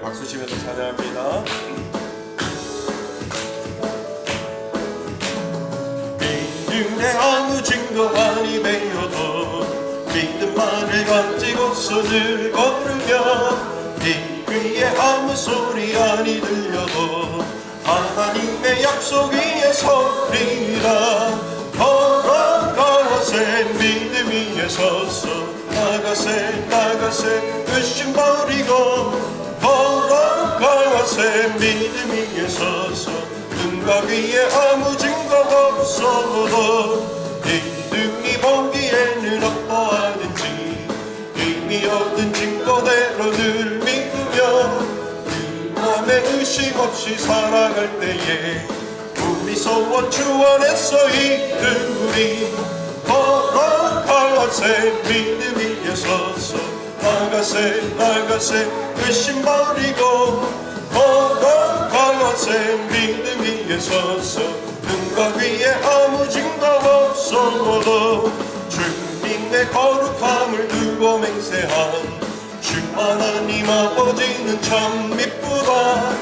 박수 치면서 찬양합니다. 믿음의 아무 증거 아니 되어도 믿음만을 가지고서 늘 걸으며 이 귀에 아무 소리 아니 들려도 하나님의 약속 위에 서리라. 걸어가세 믿음 위에 서서 나가세 나가세 의심 버리고 걸어가세 믿음 위에 서서 눈과 귀에 아무 증거 없어도 믿음이 보기에는 어떠하든지 이미 얻은 증거대로 늘 믿으며 그 맘에 의심 없이 살아갈 때에 우리 소원 주 안에서 이루리. 걸어가세 믿음 위에 서서 나가세 나가세 의심 버리고 걸어가세 믿음 위에 서서 눈과 귀에 아무 증거 없어도 주님의 거룩함을 두고 맹세한 주 하나님 아버지는 참 미쁘다.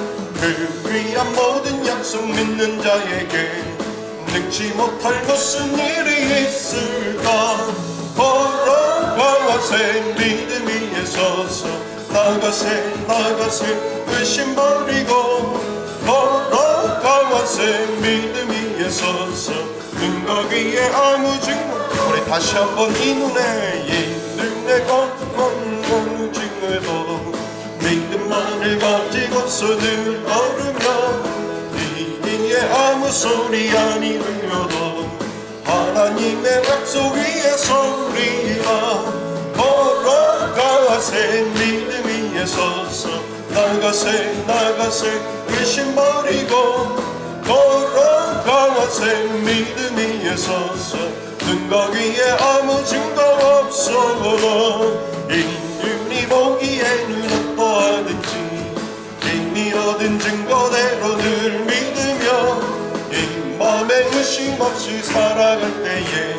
그 귀한 모든 약속 믿는 자에게 능치 못할 무슨 일이 있을까. 걸어가세 믿음 위에 서서 나가세 나가세 의심 버리고 걸어가세 믿음 위에 서서 눈과 귀에 아무 증거. 우리 다시 한번 이 눈에 이 눈에 어느 증거도 믿음만을 가지고서 늘 걸으며 이 귀에 아무 소리 아니 들려도 하나님의 약속 위에 서리라. 걸어가세 믿음 위에 서서 나가세 나가세 의심 버리고 걸어가세 믿음 위에 서서 눈과 귀에 아무 증거 없어도 인륜이 보기에는 어떠하든지 이미 얻은 증거대로 늘 믿으며 이 맘에 의심 없이 살아갈 때에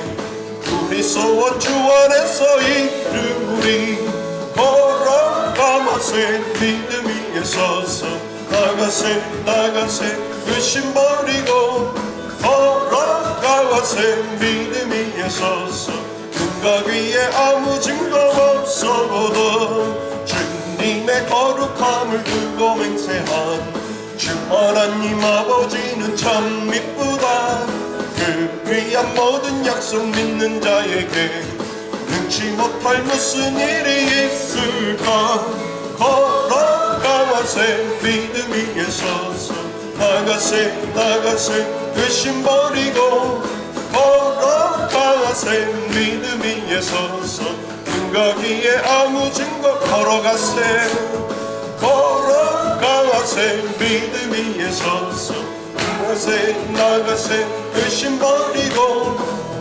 우리 소원 주 안에서 이루리. 걸어가세 믿음 위에 서서 나가세 나가세 의심 버리고 걸어가세 믿음 위에 서서 눈과 귀에 아무 증거 없어도 주님의 거룩함을 두고 맹세한 주 하나님 아버지는 참 미쁘다. 그 귀한 모든 약속 믿는 자에게 능치 못할 무슨 일이 있을까. 걸어가세 믿음 위에 서서 나가세 나가세 의심 버리고 걸어가세 믿음 위에 서서 눈과 귀에 아무 증거. 걸어가세 걸어가세 믿음 위에 서서 나가세 나가세 의심 버리고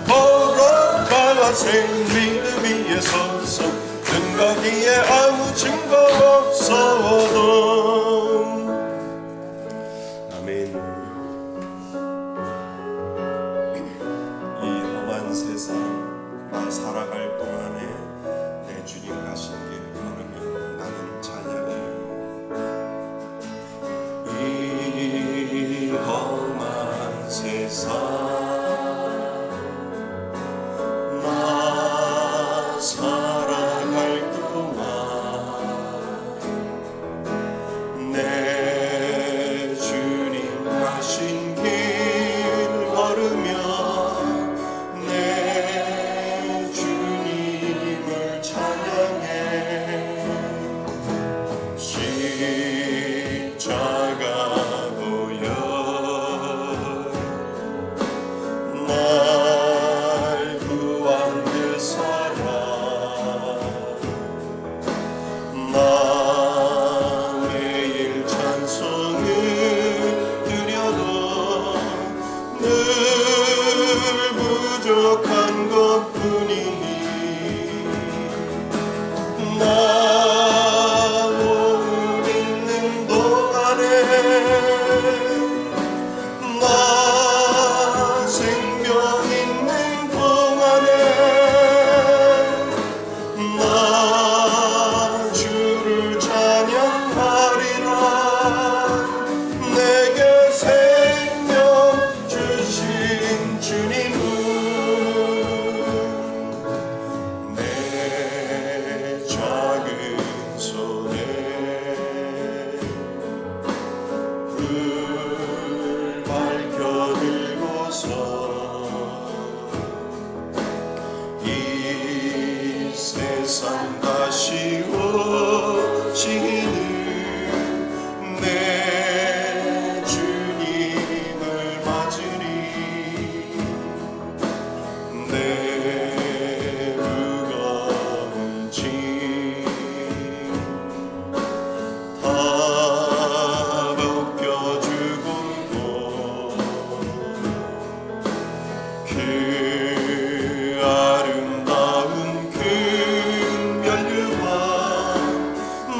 걸어가세 믿음 위에 서서 눈과 귀에 아무 증거 없어도. 아멘. 이 험한 세상 나 살아갈 동안에 내 주님 가신 길 걸으며 나는 찬양해. 이 험한 세상 나 살아갈 동안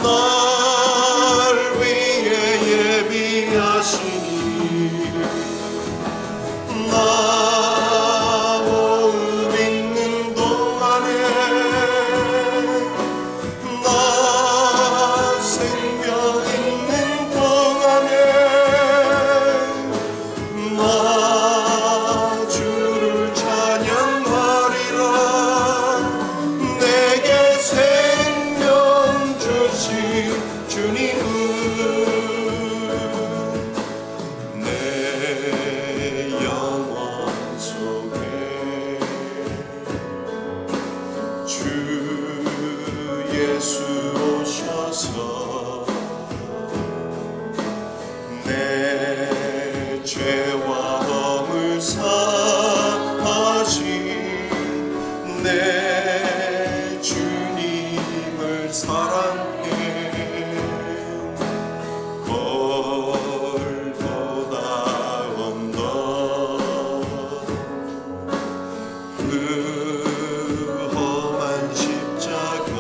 날 위해 예비하시니 나 호흡 있는 동안에 나 생명 있는 동안에 나 주를 찬양하리라 내게 생명 주신 주님은 내 영혼 속에 주 예수 오셔서 내 죄와 허물 사하신 내 주님을 사랑해 골고다 언덕 그 험한 십자가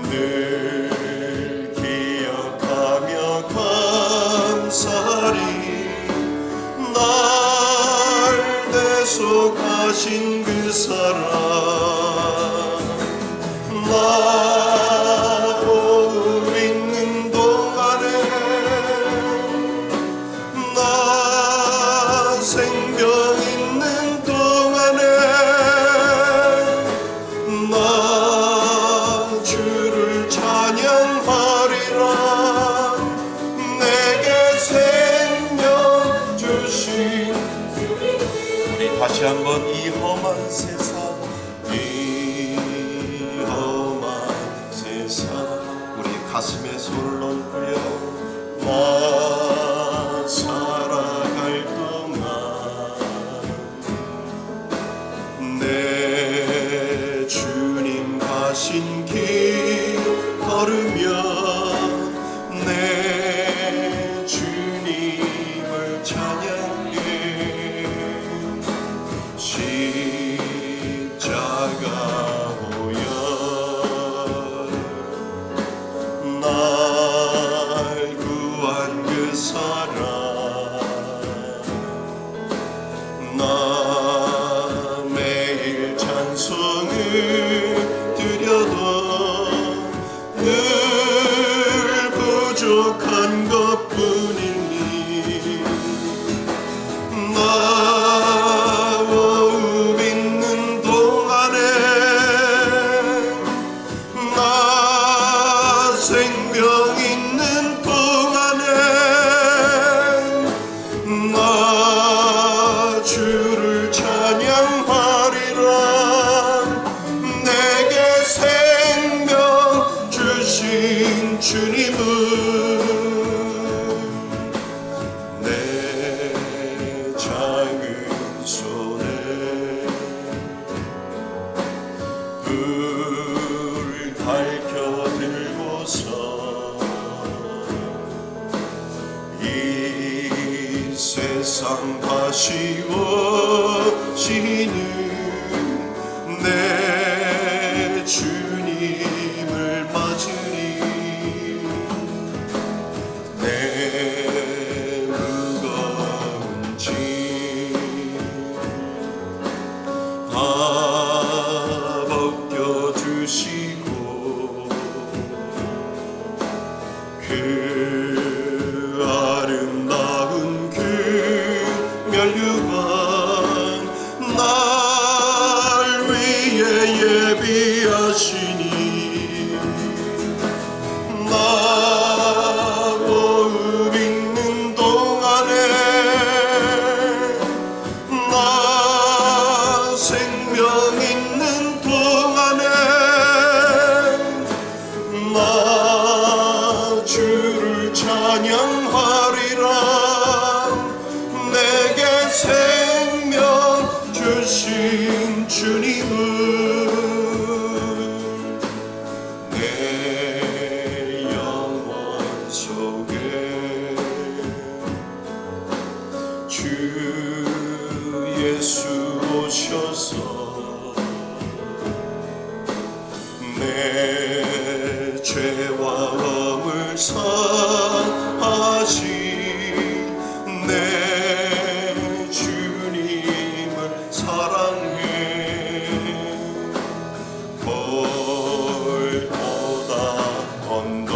늘 기억하며 감사리 날 대속하신 그 사랑 나 호흡 있는 동안에 나 생명 있는 동안에 나 주를 찬양하리라 내게 생명 주신 우리 다시 한번 이 험한 세상 이 험한 세상 우리 가슴에 손을 얹고요 나 살아갈 동안 내 주님 가신 길 걸으며 내 주님을 찬양해 십자가 보혈 날 구한 그 사랑 나 매일 찬송을 드려도 늘 부족한 것뿐이니 나 호흡 있는 동안에 나 생명 있는 동안에 나 주를 찬양하리라 내게 생명 주신 주님은 내 작은 손에 불 밝혀 들고서 이 세상 가시워지는 내 주님을 맞으니 내 무거운 짐 다 벗겨주시고 그 아름다운 그 멸류관 날 위해 예비하시니 나 호흡 있는 동안에 나 생명 있는 동안에 나 주를 찬양하리라 내게 생명 주신 주님은 내 죄와 엄을 사하신 내 주님을 사랑해. 벌보다 언덕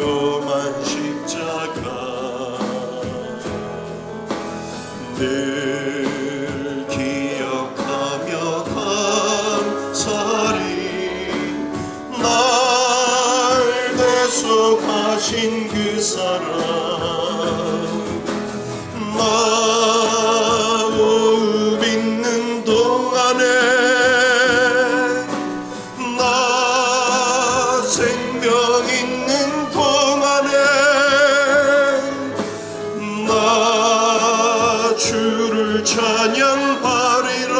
험한 십자가 늘 기억하며 감사리 날 대속하신 그 사랑 나 호흡 있는 동안에 나 생명 있는 동안에 나 주를 찬양하리라.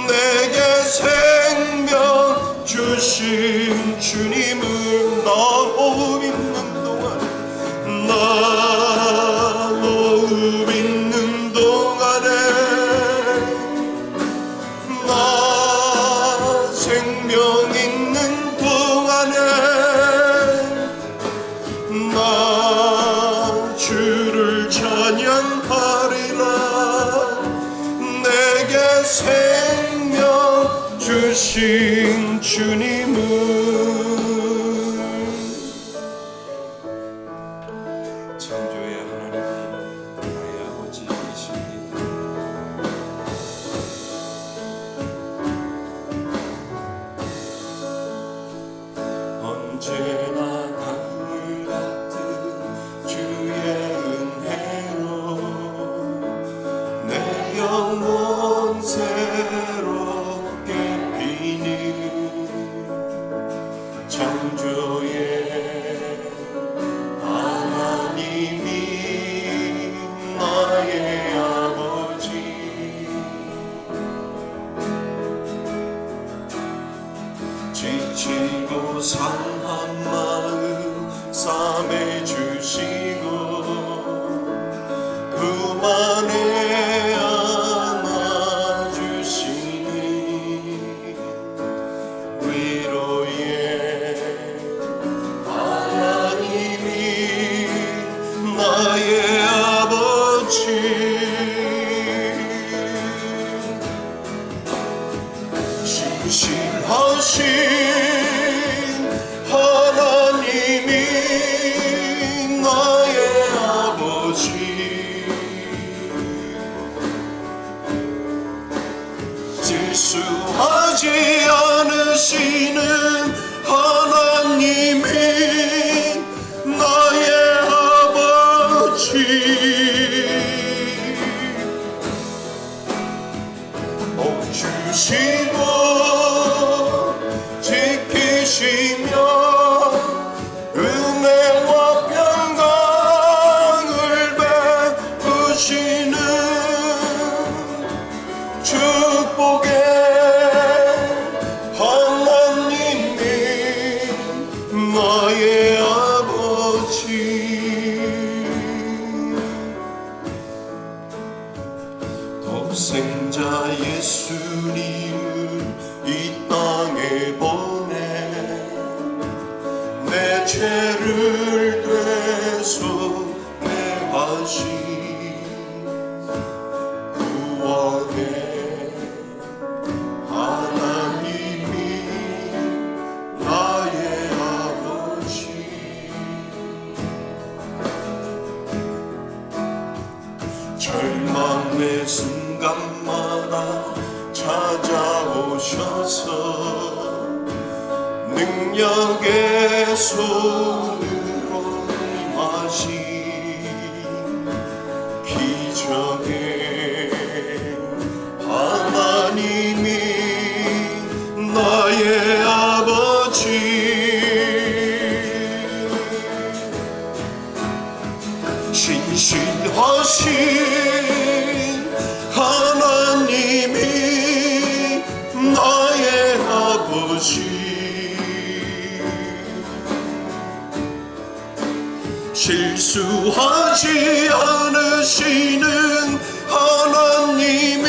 내게 생명 주신 주님을 나 호흡 있는 동안에 나 호흡 있는 동안에 나 생명 있는 동안에 나 주를 찬양하리라. 내게 생명 주신 주님을. 창조의 하나님이 나의 아버지이십니다. 언제나 강물 같은 주의 은혜로 내 영혼 새롭게 피니 창조의 하나님이 나의 아버지 지치고 상한 마음 싸매 주시고 그 맘에 안아주시니 위로의 하나님이 나의 아버지 신실하신 하나님이 나의 아버지 질수하지 않으시는 하나님이 나의 아버지 주시고 지키시며 은혜와 평강을 베푸시는 축복의 하나님이 나의 아버지 독생자 예수님을 이 땅에 보내 내 죄를 대속해하신 구원의 하나님이 나의 아버지 절망의 순간마다 찾아오셔서 능력의 손으로 임하신 기적의 하나님이 나의 아버지 신실하신 하나님이 나의 아버지 실수하지 않으시는 하나님이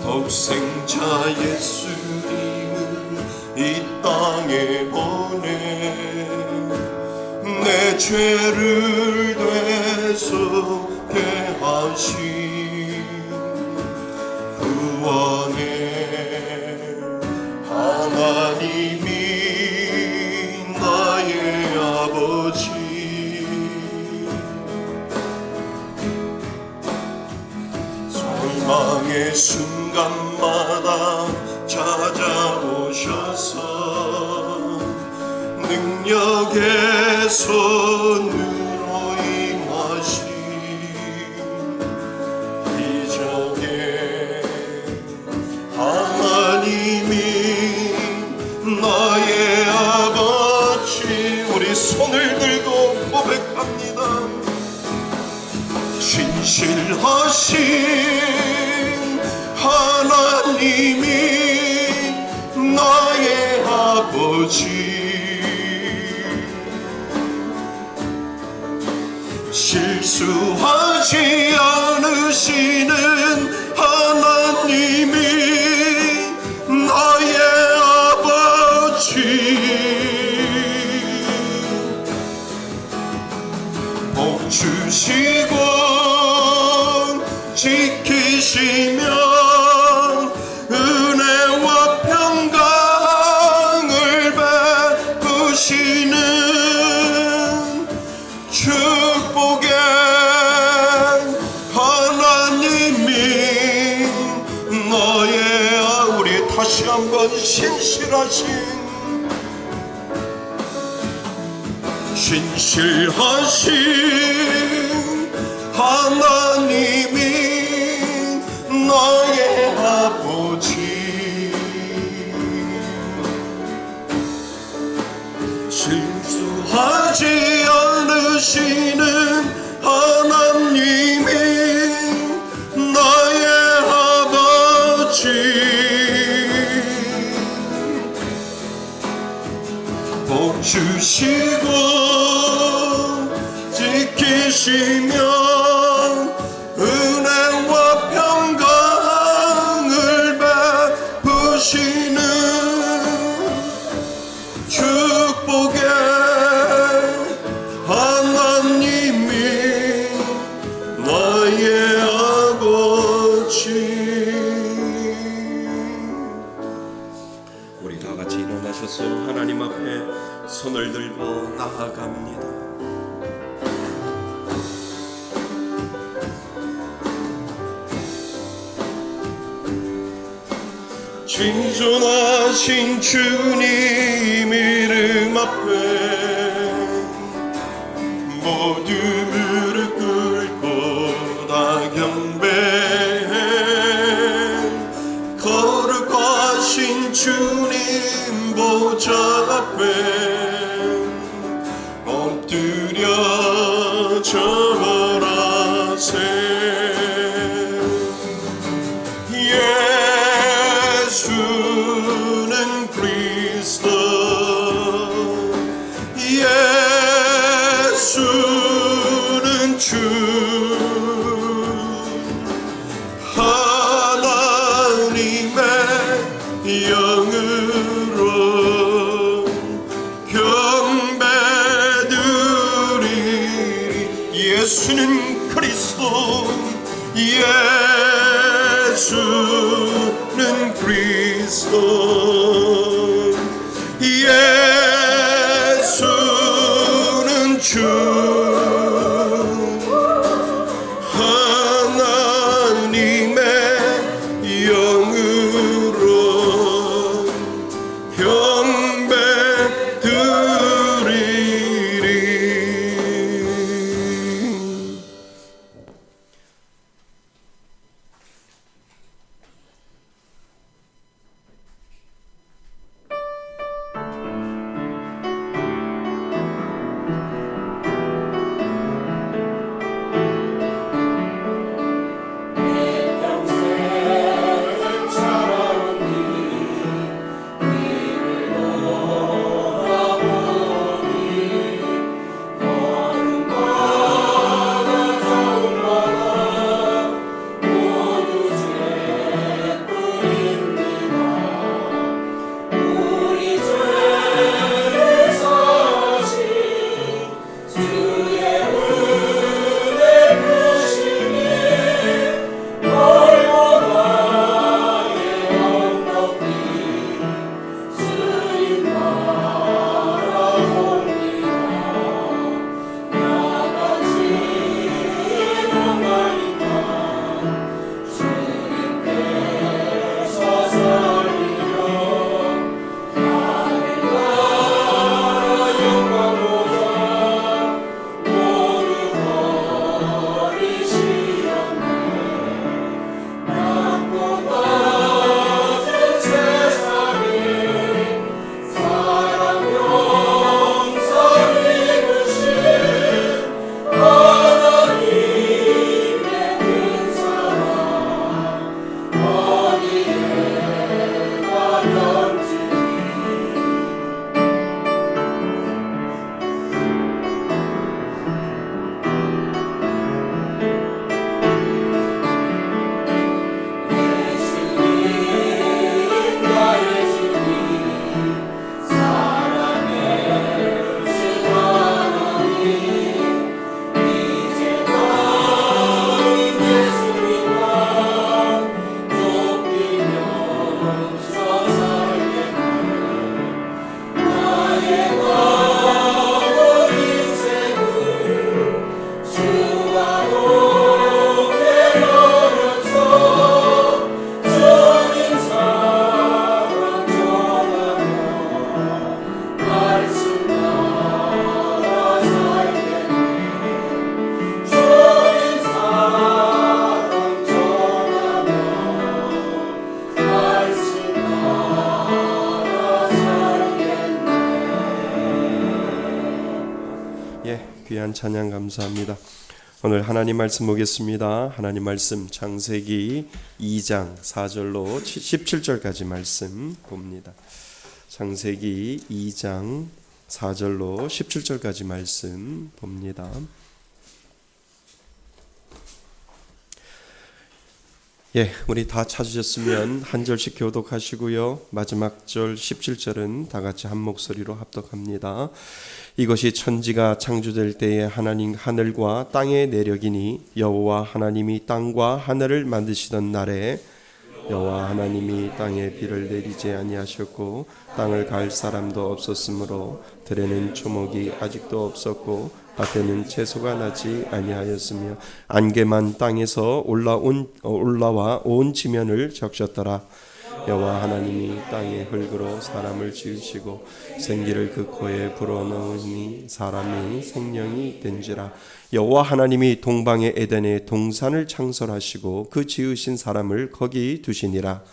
독생자 예수님을 이 땅에 보내 내 죄를 되속게 하신 구원의 하나님이 나의 아버지 절망의 순간마다 찾아오셔서 능력의 손으로 임하신 기적의 하나님이 나의 아버지 우리 손을 들고 고백합니다. 신실하신 하나님이 나의 아버지 실수하지 않으시는 하나님이 나의 아버지 복 주시고 지키시며 은혜와 평강을 베푸시는 축복의 하나님이 너의 우리 다시 한번 신실하신 하나님이 너의 아버지 실수하지 않으시는 하나님이 나의 아버지 복 주시고 지키시며 은혜와 평강을 베푸시는 축복의 하나님이 나의 아버지 우리 다 같이 일어나셔서 하나님 앞에 손을 들고 나아갑니다. 진존하신 주님 이름 앞에 모두 무릎 꿇고 다 경배해 거룩하신 주님 보좌 앞에 엎드려 절하세 예수는 그리스도 예수는 주 하나님의 영으로 경배드리리 예수는 그리스도 예수는 그리스도 예수는 주 하나님의 영으로 경배드리리 귀한 찬양 감사합니다. 오늘 하나님 말씀 보겠습니다. 하나님 말씀 창세기 2장 4절로 17절까지 말씀 봅니다. 창세기 2장 4절로 17절까지 말씀 봅니다. 우리 다 찾으셨으면 한 절씩 교독하시고요. 마지막 절 17절은 다 같이 한 목소리로 합독합니다. 이것이 천지가 창조될 때에 하나님 하늘과 땅의 내력이니 여호와 하나님이 땅과 하늘을 만드시던 날에 여호와 하나님이 땅에 비를 내리지 아니하셨고 땅을 갈 사람도 없었으므로 들에는 초목이 아직도 없었고 밭에는 채소가 나지 아니하였으며 안개만 땅에서 올라와 온 지면을 적셨더라. 여호와 하나님이 땅의 흙으로 사람을 지으시고 생기를 그 코에 불어넣으니 사람이 생명이 된지라. 여호와 하나님이 동방의 에덴에 동산을 창설하시고 그 지으신 사람을 거기 두시니라.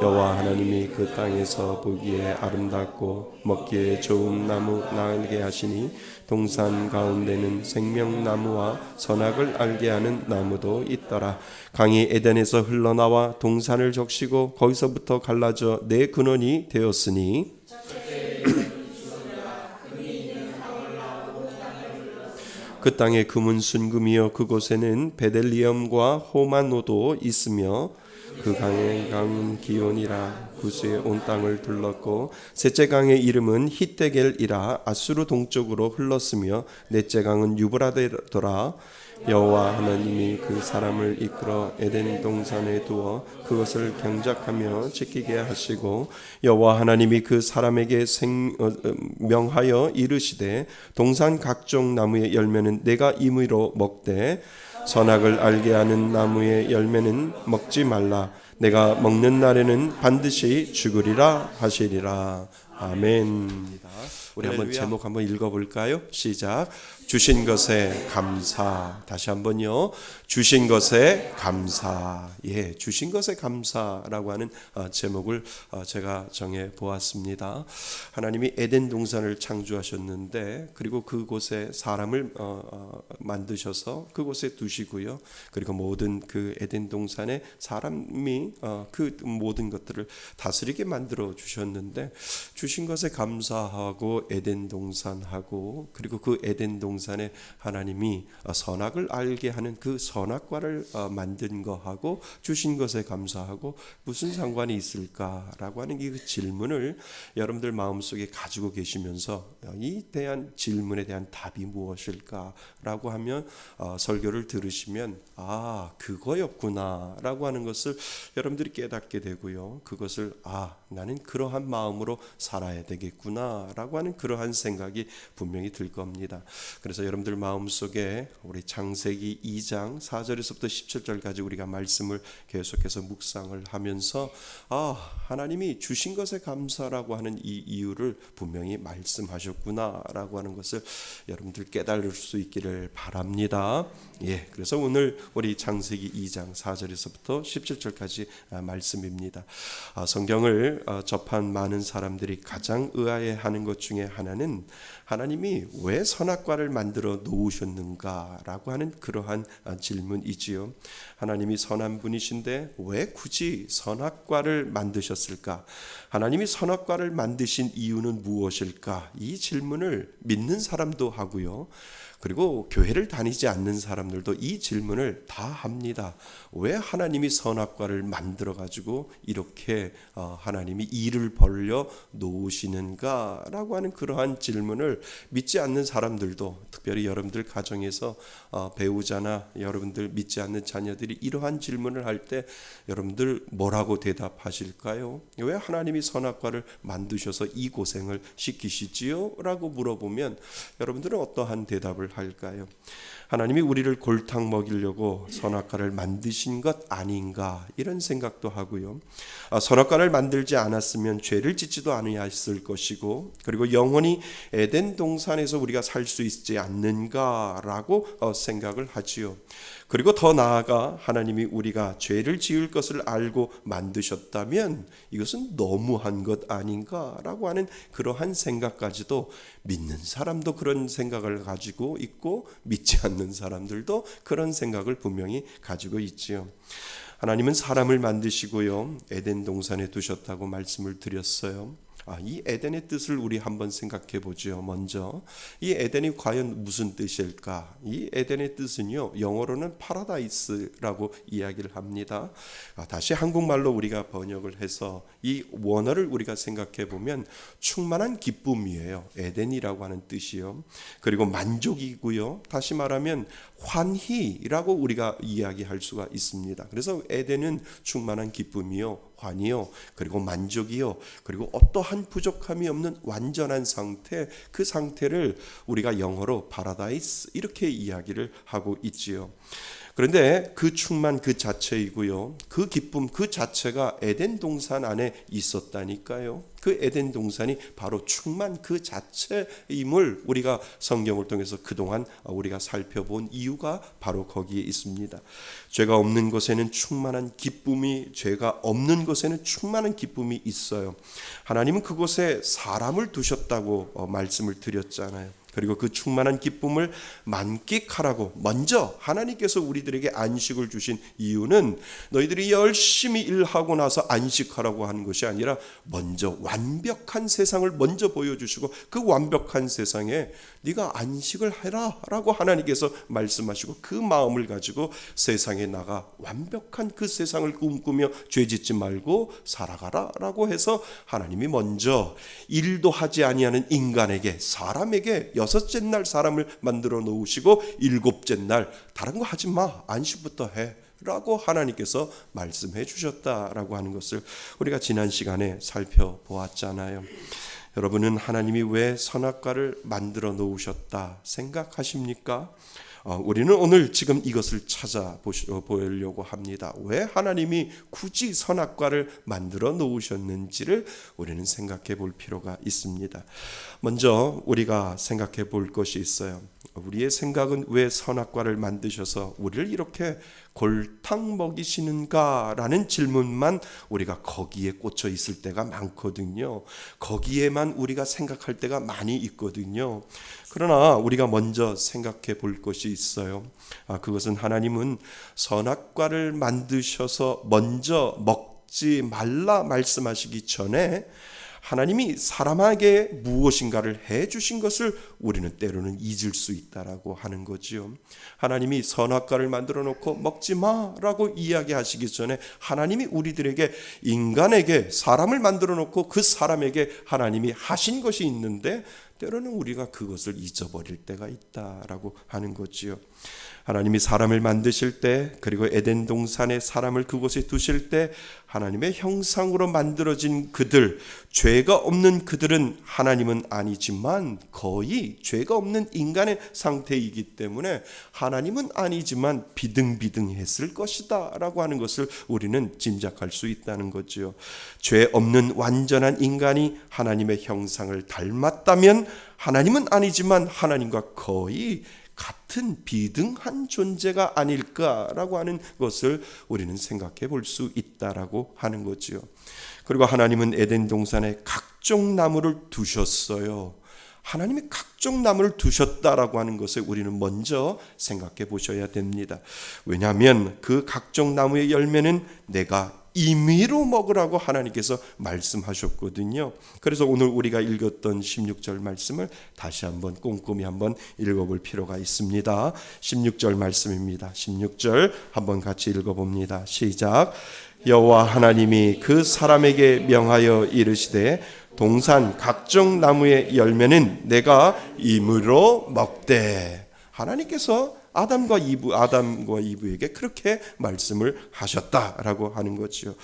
여호와 하나님이 그 땅에서 보기에 아름답고 먹기에 좋은 나무 나게 하시니 동산 가운데는 생명나무와 선악을 알게 하는 나무도 있더라. 강이 에덴에서 흘러나와 동산을 적시고 거기서부터 갈라져 네 근원이 되었으니 그 땅에 금은 순금이요 그곳에는 베델리엄과 호마노도 있으며 그 강의 강은 기온이라 구스에 온 땅을 둘렀고 셋째 강의 이름은 히데겔이라 아수르 동쪽으로 흘렀으며 넷째 강은 유브라데더라. 여호와 하나님이 그 사람을 이끌어 에덴 동산에 두어 그것을 경작하며 지키게 하시고 여호와 하나님이 그 사람에게 명하여 이르시되 동산 각종 나무의 열매는 내가 임의로 먹되 선악을 알게 하는 나무의 열매는 먹지 말라. 내가 먹는 날에는 반드시 죽으리라 하시리라. 아멘. 우리 한번 제목 한번 읽어볼까요? 시작. 주신 것에 감사. 다시 한번요. 주신 것에 감사. 주신 것에 감사라고 하는 제목을 제가 정해 보았습니다. 하나님이 에덴 동산을 창조하셨는데 그리고 그곳에 사람을 만드셔서 그곳에 두시고요. 그리고 모든 그 에덴 동산에 사람이 그 모든 것들을 다스리게 만들어 주셨는데 주신 것에 감사하고 에덴 동산하고 그리고 그 에덴 동산에 하나님이 선악을 알게 하는 그 선악과를 만든 거하고 주신 것에 감사하고 무슨 상관이 있을까라고 하는 이 질문을 여러분들 마음속에 가지고 계시면서 이 대한 질문에 대한 답이 무엇일까라고 하면 설교를 들으시면 그거였구나라고 하는 것을 여러분들이 깨닫게 되고요. 그것을 나는 그러한 마음으로 살아야 되겠구나라고 하는 그러한 생각이 분명히 들 겁니다. 그래서 여러분들 마음속에 우리 창세기 2장 4절에서부터 17절까지 우리가 말씀을 계속해서 묵상을 하면서 하나님이 주신 것에 감사라고 하는 이 이유를 분명히 말씀하셨구나라고 하는 것을 여러분들 깨달을 수 있기를 바랍니다. 그래서 오늘 우리 창세기 2장 4절에서부터 17절까지 말씀입니다. 성경을 접한 많은 사람들이 가장 의아해하는 것 중에 하나는 하나님이 왜 선악과를 만들어 놓으셨는가라고 하는 그러한 질문이지요. 하나님이 선한 분이신데 왜 굳이 선악과를 만드셨을까? 하나님이 선악과를 만드신 이유는 무엇일까? 이 질문을 믿는 사람도 하고요. 그리고 교회를 다니지 않는 사람들도 이 질문을 다 합니다. 왜 하나님이 선악과를 만들어 가지고 이렇게 하나님이 일을 벌려 놓으시는가라고 하는 그러한 질문을 믿지 않는 사람들도, 특별히 여러분들 가정에서 배우자나 여러분들 믿지 않는 자녀들이 이러한 질문을 할 때 여러분들 뭐라고 대답하실까요? 왜 하나님이 선악과를 만드셔서 이 고생을 시키시지요? 라고 물어보면 여러분들은 어떠한 대답을 할까요? 하나님이 우리를 골탕 먹이려고 선악과를 만드신 것 아닌가, 이런 생각도 하고요. 선악과를 만들지 않았으면 죄를 짓지도 않았을 것이고, 그리고 영원히 에덴 에덴 동산에서 우리가 살 수 있지 않는가라고 생각을 하지요. 그리고 더 나아가 하나님이 우리가 죄를 지을 것을 알고 만드셨다면 이것은 너무한 것 아닌가라고 하는 그러한 생각까지도, 믿는 사람도 그런 생각을 가지고 있고 믿지 않는 사람들도 그런 생각을 분명히 가지고 있지요. 하나님은 사람을 만드시고요, 에덴 동산에 두셨다고 말씀을 드렸어요. 이 에덴의 뜻을 우리 한번 생각해 보죠. 먼저 이 에덴이 과연 무슨 뜻일까? 이 에덴의 뜻은요, 영어로는 파라다이스라고 이야기를 합니다. 다시 한국말로 우리가 번역을 해서 이 원어를 우리가 생각해 보면 충만한 기쁨이에요. 에덴이라고 하는 뜻이요. 그리고 만족이고요. 다시 말하면 환희라고 우리가 이야기할 수가 있습니다. 그래서 에덴은 충만한 기쁨이요, 환희요, 그리고 만족이요, 그리고 어떠한 부족함이 없는 완전한 상태, 그 상태를 우리가 영어로 파라다이스 이렇게 이야기를 하고 있지요. 그런데 그 충만 그 자체이고요, 그 기쁨 그 자체가 에덴 동산 안에 있었다니까요. 그 에덴 동산이 바로 충만 그 자체임을 우리가 성경을 통해서 그동안 우리가 살펴본 이유가 바로 거기에 있습니다. 죄가 없는 곳에는 충만한 기쁨이, 죄가 없는 곳에는 충만한 기쁨이 있어요. 하나님은 그곳에 사람을 두셨다고 말씀을 드렸잖아요. 그리고 그 충만한 기쁨을 만끽하라고 먼저 하나님께서 우리들에게 안식을 주신 이유는 너희들이 열심히 일하고 나서 안식하라고 하는 것이 아니라 먼저 완벽한 세상을 먼저 보여주시고 그 완벽한 세상에 네가 안식을 해라 라고 하나님께서 말씀하시고 그 마음을 가지고 세상에 나가 완벽한 그 세상을 꿈꾸며 죄짓지 말고 살아가라 라고 해서 하나님이 먼저 일도 하지 아니하는 인간에게, 사람에게 여섯째 날 사람을 만들어 놓으시고 일곱째 날 다른 거 하지 마, 안식부터 해 라고 하나님께서 말씀해 주셨다라고 하는 것을 우리가 지난 시간에 살펴보았잖아요. 여러분은 하나님이 왜 선악과를 만들어 놓으셨다 생각하십니까? 우리는 오늘 지금 이것을 찾아보려고 합니다. 왜 하나님이 굳이 선악과를 만들어 놓으셨는지를 우리는 생각해 볼 필요가 있습니다. 먼저 우리가 생각해 볼 것이 있어요. 우리의 생각은 왜 선악과를 만드셔서 우리를 이렇게 골탕 먹이시는가라는 질문만 우리가 거기에 꽂혀 있을 때가 많거든요. 거기에만 우리가 생각할 때가 많이 있거든요. 그러나 우리가 먼저 생각해 볼 것이 있어요. 그것은 하나님은 선악과를 만드셔서 먼저 먹지 말라 말씀하시기 전에 하나님이 사람에게 무엇인가를 해주신 것을 우리는 때로는 잊을 수 있다라고 하는 거지요. 하나님이 선악과를 만들어 놓고 먹지 마라고 이야기하시기 전에 하나님이 우리들에게, 인간에게, 사람을 만들어 놓고 그 사람에게 하나님이 하신 것이 있는데 때로는 우리가 그것을 잊어버릴 때가 있다라고 하는 거지요. 하나님이 사람을 만드실 때, 그리고 에덴 동산에 사람을 그곳에 두실 때 하나님의 형상으로 만들어진 그들, 죄가 없는 그들은 하나님은 아니지만 거의 죄가 없는 인간의 상태이기 때문에 하나님은 아니지만 비등비등했을 것이다 라고 하는 것을 우리는 짐작할 수 있다는 거죠. 죄 없는 완전한 인간이 하나님의 형상을 닮았다면 하나님은 아니지만 하나님과 거의 같은 비등한 존재가 아닐까라고 하는 것을 우리는 생각해 볼 수 있다라고 하는 거지요. 그리고 하나님은 에덴 동산에 각종 나무를 두셨어요. 하나님이 각종 나무를 두셨다라고 하는 것을 우리는 먼저 생각해 보셔야 됩니다. 왜냐하면 그 각종 나무의 열매는 내가 임의로 먹으라고 하나님께서 말씀하셨거든요. 그래서 오늘 우리가 읽었던 16절 말씀을 다시 한번 꼼꼼히 한번 읽어볼 필요가 있습니다. 16절 말씀입니다. 16절 한번 같이 읽어봅니다. 시작. 여호와 하나님이 그 사람에게 명하여 이르시되 동산 각종 나무의 열매는 내가 임의로 먹되. 하나님께서 아담과 이브에게 그렇게 말씀을 하셨다라고 하는 거죠.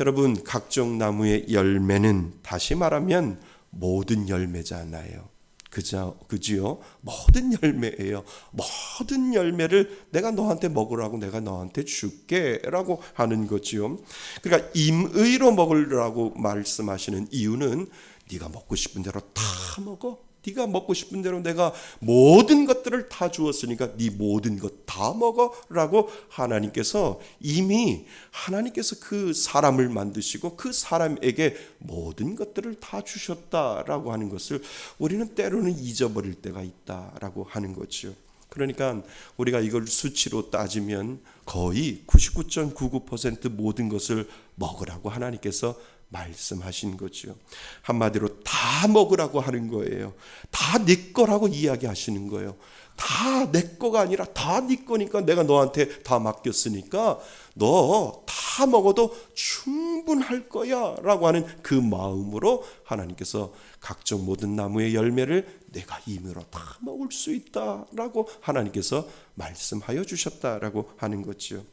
여러분, 각종 나무의 열매는 다시 말하면 모든 열매잖아요. 그지요? 모든 열매예요. 모든 열매를 내가 너한테 먹으라고, 내가 너한테 줄게라고 하는 거지요. 그러니까 임의로 먹으라고 말씀하시는 이유는 네가 먹고 싶은 대로 다 먹어. 네가 먹고 싶은 대로 내가 모든 것들을 다 주었으니까 네 모든 것 다 먹어라고 하나님께서 이미 하나님께서 그 사람을 만드시고 그 사람에게 모든 것들을 다 주셨다라고 하는 것을 우리는 때로는 잊어버릴 때가 있다라고 하는 거죠. 그러니까 우리가 이걸 수치로 따지면 거의 99.99% 모든 것을 먹으라고 하나님께서 말씀하신 거죠. 한마디로 다 먹으라고 하는 거예요. 다 네 거라고 이야기하시는 거예요. 다 내 거가 아니라 다 네 거니까 내가 너한테 다 맡겼으니까 너 다 먹어도 충분할 거야 라고 하는 그 마음으로 하나님께서 각종 모든 나무의 열매를 내가 임의로 다 먹을 수 있다라고 하나님께서 말씀하여 주셨다라고 하는 거죠.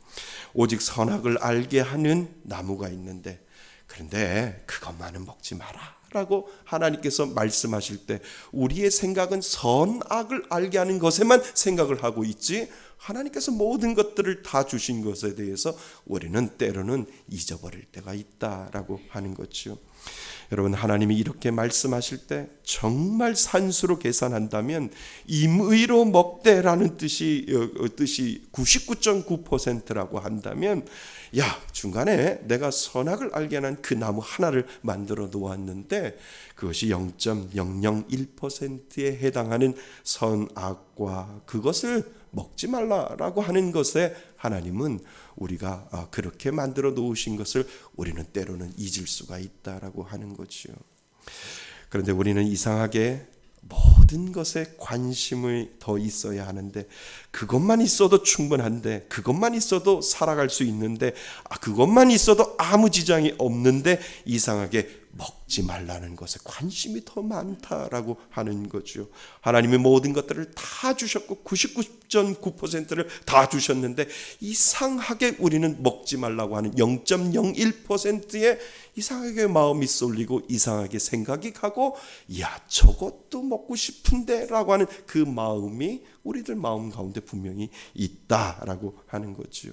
오직 선악을 알게 하는 나무가 있는데 그런데 그것만은 먹지 마라 라고 하나님께서 말씀하실 때 우리의 생각은 선악을 알게 하는 것에만 생각을 하고 있지 하나님께서 모든 것들을 다 주신 것에 대해서 우리는 때로는 잊어버릴 때가 있다라고 하는 거죠. 여러분, 하나님이 이렇게 말씀하실 때 정말 산수로 계산한다면 임의로 먹되라는 뜻이 99.9%라고 한다면 야, 중간에 내가 선악을 알게 하는 그 나무 하나를 만들어 놓았는데 그것이 0.001%에 해당하는 선악과 그것을 먹지 말라라고 하는 것에 하나님은 우리가 그렇게 만들어 놓으신 것을 우리는 때로는 잊을 수가 있다라고 하는 거죠. 그런데 우리는 이상하게 모든 것에 관심이 더 있어야 하는데 그것만 있어도 충분한데 그것만 있어도 살아갈 수 있는데 그것만 있어도 아무 지장이 없는데 이상하게 먹지 말라는 것에 관심이 더 많다라고 하는 거죠. 하나님이 모든 것들을 다 주셨고 99.9%를 다 주셨는데 이상하게 우리는 먹지 말라고 하는 0.01%에 이상하게 마음이 쏠리고 이상하게 생각이 가고 야 저것도 먹고 싶은데 라고 하는 그 마음이 우리들 마음 가운데 분명히 있다라고 하는 거죠.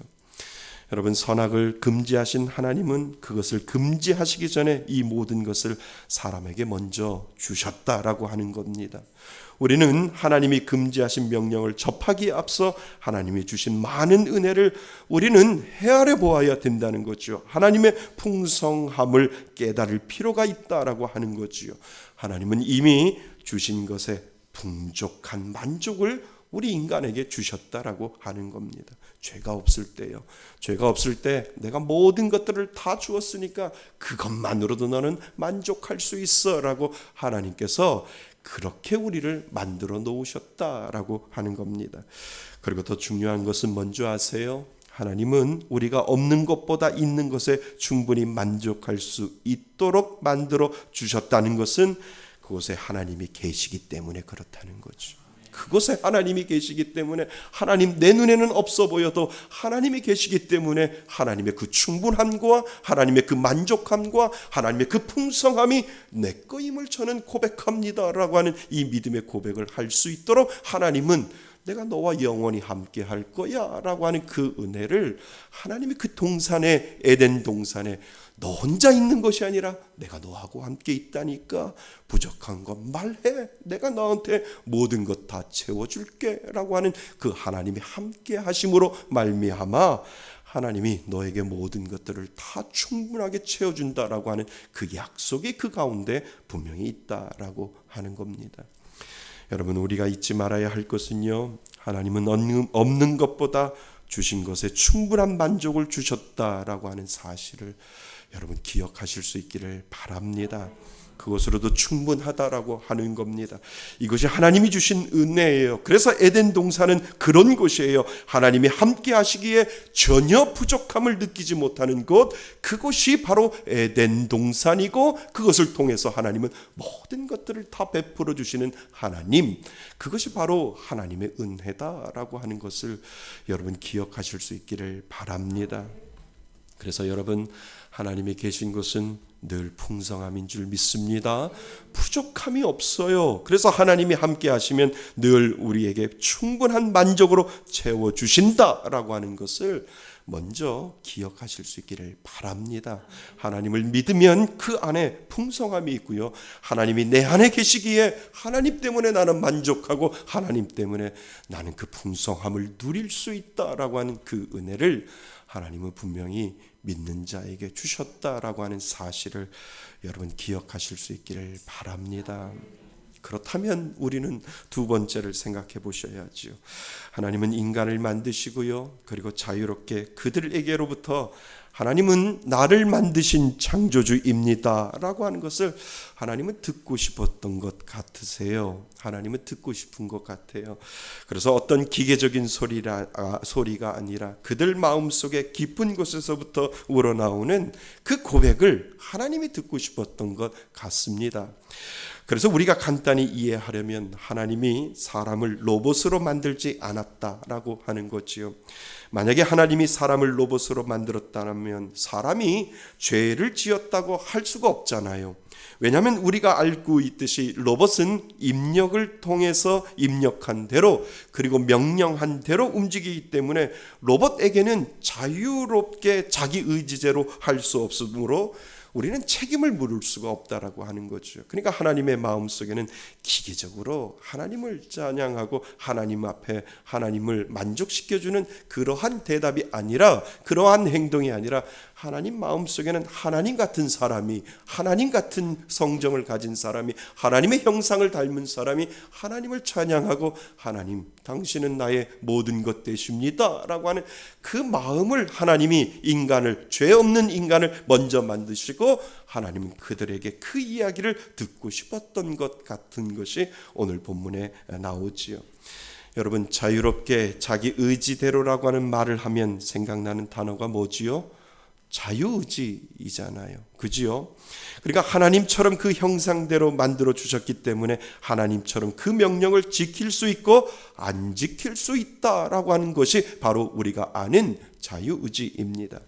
여러분, 선악을 금지하신 하나님은 그것을 금지하시기 전에 이 모든 것을 사람에게 먼저 주셨다라고 하는 겁니다. 우리는 하나님이 금지하신 명령을 접하기에 앞서 하나님이 주신 많은 은혜를 우리는 헤아려 보아야 된다는 거죠. 하나님의 풍성함을 깨달을 필요가 있다라고 하는 거지요. 하나님은 이미 주신 것에 풍족한 만족을 우리 인간에게 주셨다라고 하는 겁니다. 죄가 없을 때요. 죄가 없을 때 내가 모든 것들을 다 주었으니까 그것만으로도 너는 만족할 수 있어라고 하나님께서 그렇게 우리를 만들어 놓으셨다라고 하는 겁니다. 그리고 더 중요한 것은 뭔지 아세요? 하나님은 우리가 없는 것보다 있는 것에 충분히 만족할 수 있도록 만들어 주셨다는 것은 그곳에 하나님이 계시기 때문에 그렇다는 거죠. 그곳에 하나님이 계시기 때문에 하나님 내 눈에는 없어 보여도 하나님이 계시기 때문에 하나님의 그 충분함과 하나님의 그 만족함과 하나님의 그 풍성함이 내 거임을 저는 고백합니다라고 하는 이 믿음의 고백을 할 수 있도록 하나님은 내가 너와 영원히 함께 할 거야 라고 하는 그 은혜를 하나님이 그 동산에 에덴 동산에 너 혼자 있는 것이 아니라 내가 너하고 함께 있다니까 부족한 것 말해 내가 너한테 모든 것 다 채워줄게 라고 하는 그 하나님이 함께 하심으로 말미암아 하나님이 너에게 모든 것들을 다 충분하게 채워준다라고 하는 그 약속이 그 가운데 분명히 있다라고 하는 겁니다. 여러분, 우리가 잊지 말아야 할 것은요, 하나님은 없는 것보다 주신 것에 충분한 만족을 주셨다라고 하는 사실을 여러분 기억하실 수 있기를 바랍니다. 그것으로도 충분하다라고 하는 겁니다. 이것이 하나님이 주신 은혜예요. 그래서 에덴 동산은 그런 곳이에요. 하나님이 함께 하시기에 전혀 부족함을 느끼지 못하는 곳, 그것이 바로 에덴 동산이고 그것을 통해서 하나님은 모든 것들을 다 베풀어 주시는 하나님, 그것이 바로 하나님의 은혜다라고 하는 것을 여러분 기억하실 수 있기를 바랍니다. 그래서 여러분, 하나님이 계신 곳은 늘 풍성함인 줄 믿습니다. 부족함이 없어요. 그래서 하나님이 함께 하시면 늘 우리에게 충분한 만족으로 채워주신다라고 하는 것을 먼저 기억하실 수 있기를 바랍니다. 하나님을 믿으면 그 안에 풍성함이 있고요. 하나님이 내 안에 계시기에 하나님 때문에 나는 만족하고 하나님 때문에 나는 그 풍성함을 누릴 수 있다라고 하는 그 은혜를 하나님은 분명히 믿는 자에게 주셨다라고 하는 사실을 여러분 기억하실 수 있기를 바랍니다. 그렇다면 우리는 두 번째를 생각해 보셔야지요. 하나님은 인간을 만드시고요. 그리고 자유롭게 그들에게로부터 하나님은 나를 만드신 창조주입니다 라고 하는 것을 하나님은 듣고 싶었던 것 같으세요. 하나님은 듣고 싶은 것 같아요. 그래서 어떤 기계적인 소리가 아니라 그들 마음속에 깊은 곳에서부터 우러나오는 그 고백을 하나님이 듣고 싶었던 것 같습니다. 그래서 우리가 간단히 이해하려면 하나님이 사람을 로봇으로 만들지 않았다라고 하는 거지요. 만약에 하나님이 사람을 로봇으로 만들었다면 사람이 죄를 지었다고 할 수가 없잖아요. 왜냐하면 우리가 알고 있듯이 로봇은 입력을 통해서 입력한 대로 그리고 명령한 대로 움직이기 때문에 로봇에게는 자유롭게 자기 의지대로 할 수 없으므로 우리는 책임을 물을 수가 없다라고 하는 거죠. 그러니까 하나님의 마음속에는 기계적으로 하나님을 찬양하고 하나님 앞에 하나님을 만족시켜주는 그러한 대답이 아니라 그러한 행동이 아니라 하나님 마음속에는 하나님 같은 사람이 하나님 같은 성정을 가진 사람이 하나님의 형상을 닮은 사람이 하나님을 찬양하고 하나님 당신은 나의 모든 것 되십니다 라고 하는 그 마음을 하나님이 인간을 죄 없는 인간을 먼저 만드시고 하나님은 그들에게 그 이야기를 듣고 싶었던 것 같은 것이 오늘 본문에 나오지요. 여러분 자유롭게 자기 의지대로라고 하는 말을 하면 생각나는 단어가 뭐지요? 자유의지이잖아요. 그지요? 그러니까 하나님처럼 그 형상대로 만들어 주셨기 때문에 하나님처럼 그 명령을 지킬 수 있고 안 지킬 수 있다라고 하는 것이 바로 우리가 아는 자유의지입니다.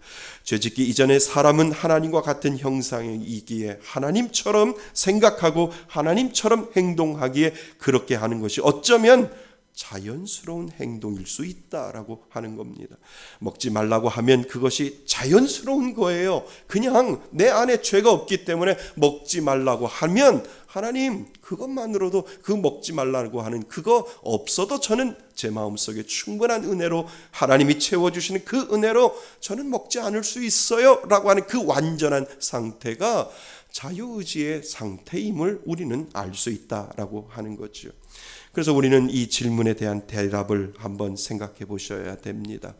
죄짓기 이전에 사람은 하나님과 같은 형상이기에 하나님처럼 생각하고 하나님처럼 행동하기에 그렇게 하는 것이 어쩌면 자연스러운 행동일 수 있다라고 하는 겁니다. 먹지 말라고 하면 그것이 자연스러운 거예요. 그냥 내 안에 죄가 없기 때문에 먹지 말라고 하면 하나님 그것만으로도 그 먹지 말라고 하는 그거 없어도 저는 제 마음속에 충분한 은혜로 하나님이 채워주시는 그 은혜로 저는 먹지 않을 수 있어요 라고 하는 그 완전한 상태가 자유의지의 상태임을 우리는 알 수 있다라고 하는 거죠. 그래서 우리는 이 질문에 대한 대답을 한번 생각해 보셔야 됩니다.